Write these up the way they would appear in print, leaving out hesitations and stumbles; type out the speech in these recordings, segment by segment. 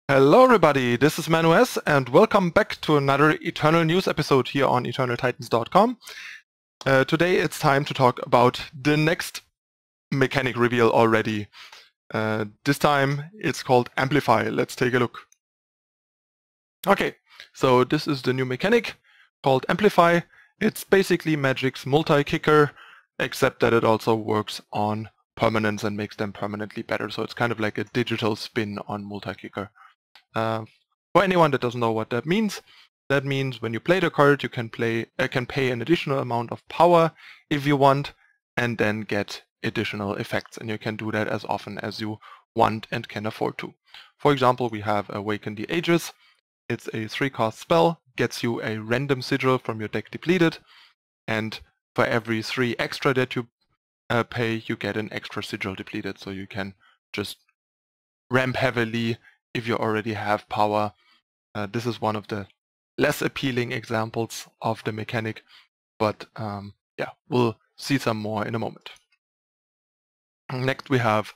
Hello everybody, this is Manu-S and welcome back to another Eternal News episode here on EternalTitans.com. Today it's time to talk about the next mechanic reveal already. This time it's called Amplify. Let's take a look. Okay, so this is the new mechanic called Amplify. It's basically Magic's multi-kicker, except that it also works on permanents and makes them permanently better. So it's kind of like a digital spin on multi-kicker. For anyone that doesn't know what that means when you play the card, you can pay an additional amount of power if you want, and then get additional effects. And you can do that as often as you want and can afford to. For example, we have Awaken the Ages. It's a 3-cost spell, gets you a random sigil from your deck depleted, and for every 3 extra that you pay, you get an extra sigil depleted. So you can just ramp heavily if you already have power. This is one of the less appealing examples of the mechanic, but yeah, we'll see some more in a moment. Next we have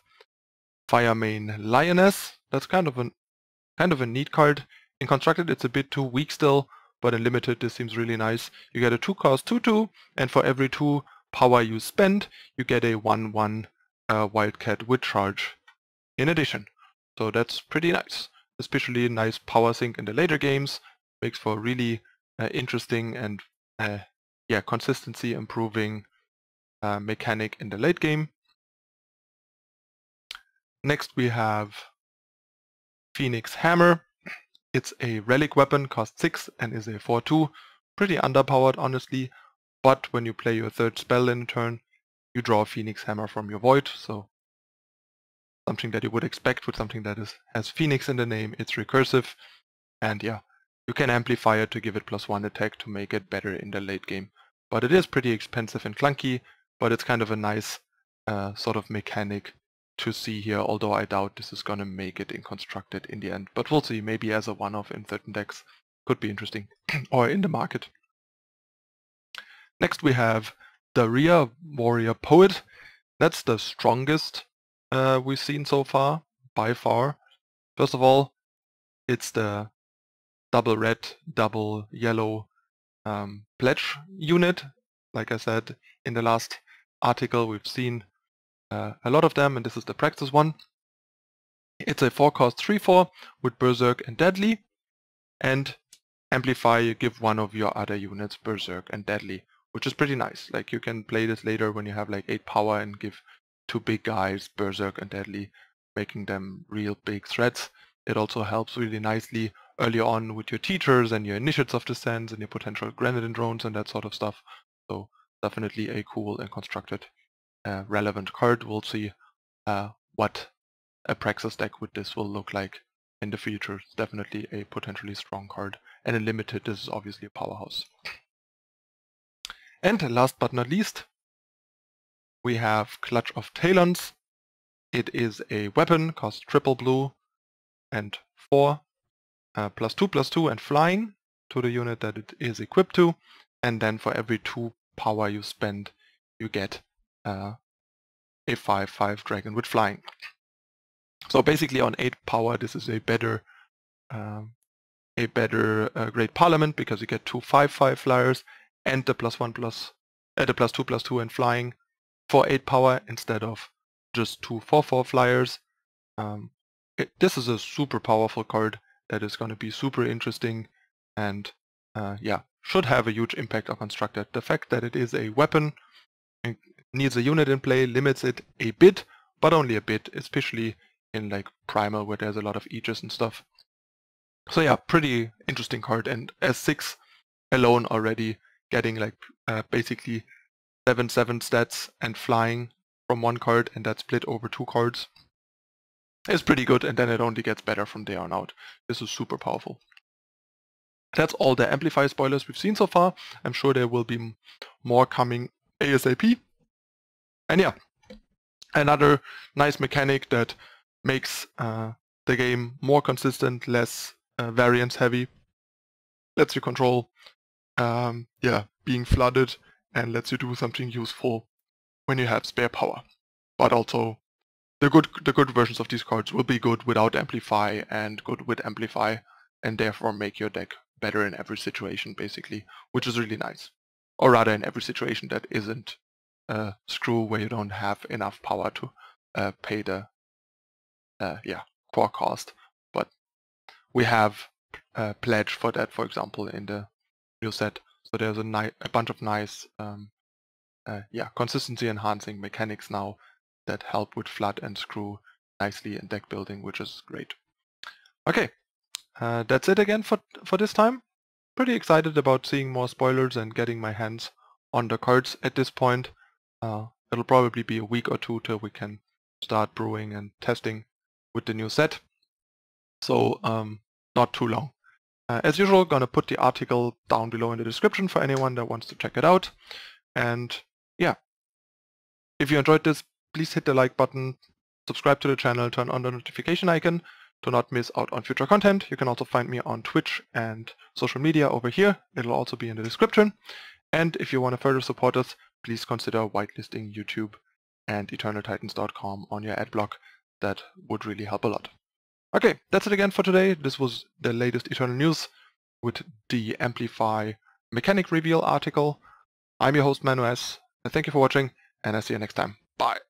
Fire Main Lioness. That's kind of a neat card. In Constructed it's a bit too weak still, but in Limited this seems really nice. You get a 2-cost 2/2, and for every 2 power you spend, you get a 1/1 Wildcat with charge in addition. So that's pretty nice. Especially a nice power sink in the later games. Makes for really interesting and consistency improving mechanic in the late game. Next we have Phoenix Hammer. It's a relic weapon, costs 6 and is a 4/2. Pretty underpowered honestly, but when you play your 3rd spell in a turn, you draw a Phoenix Hammer from your void, so something that you would expect with something that has Phoenix in the name. It's recursive, and yeah, you can amplify it to give it +1 attack to make it better in the late game. But it is pretty expensive and clunky, but it's kind of a nice sort of mechanic to see here, although I doubt this is gonna make it in Constructed in the end. But we'll see, maybe as a one-off in certain decks. Could be interesting. Or in the market. Next we have Daria, Warrior Poet. That's the strongest we've seen so far, by far. First of all, it's the double red, double yellow pledge unit. Like I said in the last article, we've seen a lot of them, and this is the practice one. It's a 4-cost 3/4 with Berserk and Deadly, and Amplify, you give one of your other units Berserk and Deadly, which is pretty nice. Like, you can play this later when you have like 8 power and give 2 big guys Berserk and Deadly, making them real big threats. It also helps really nicely early on with your teachers and your Initiates of Descent and your potential Grenadine drones and that sort of stuff. So definitely a cool and constructed relevant card. We'll see what a Praxis deck with this will look like in the future. It's definitely a potentially strong card, and in Limited this is obviously a powerhouse. And last but not least, we have Clutch of Talons. It is a weapon, costs triple blue and 4, +2/+2 and flying to the unit that it is equipped to, and then for every 2 power you spend, you get a 5/5 dragon with flying. So basically on 8 power, this is a better Great Parliament, because you get 2 5/5 flyers and the +2/+2 and flying for 8 power instead of just 2 4/4 flyers. This is a super powerful card that is going to be super interesting, and yeah, should have a huge impact on Constructed. The fact that it is a weapon and needs a unit in play limits it a bit, but only a bit, especially in like Primal where there's a lot of Aegis and stuff. So yeah, pretty interesting card, and as 6 alone already, getting like basically 7/7 stats and flying from one card, and that's split over 2 cards, is pretty good, and then it only gets better from there on out. This is super powerful. That's all the Amplify spoilers we've seen so far. I'm sure there will be more coming ASAP. And yeah, another nice mechanic that makes the game more consistent, less variance heavy, lets you control being flooded, and lets you do something useful when you have spare power, but also the good versions of these cards will be good without Amplify and good with Amplify, and therefore make your deck better in every situation, basically, which is really nice. Or rather, in every situation that isn't a screw where you don't have enough power to pay the core cost. But we have a pledge for that, for example, in the new set. So there's a bunch of nice consistency enhancing mechanics now that help with flood and screw nicely in deck building, which is great. Okay, that's it again for this time. Pretty excited about seeing more spoilers and getting my hands on the cards at this point. It'll probably be a week or two till we can start brewing and testing with the new set. So not too long. As usual, gonna put the article down below in the description for anyone that wants to check it out. And yeah, if you enjoyed this, please hit the like button, subscribe to the channel, turn on the notification icon to not miss out on future content. You can also find me on Twitch and social media over here. It'll also be in the description. And if you want to further support us, please consider whitelisting YouTube and EternalTitans.com on your ad block. That would really help a lot. Okay, that's it again for today. This was the latest Eternal news with the Amplify mechanic reveal article. I'm your host, Manu S. Thank you for watching, and I'll see you next time. Bye.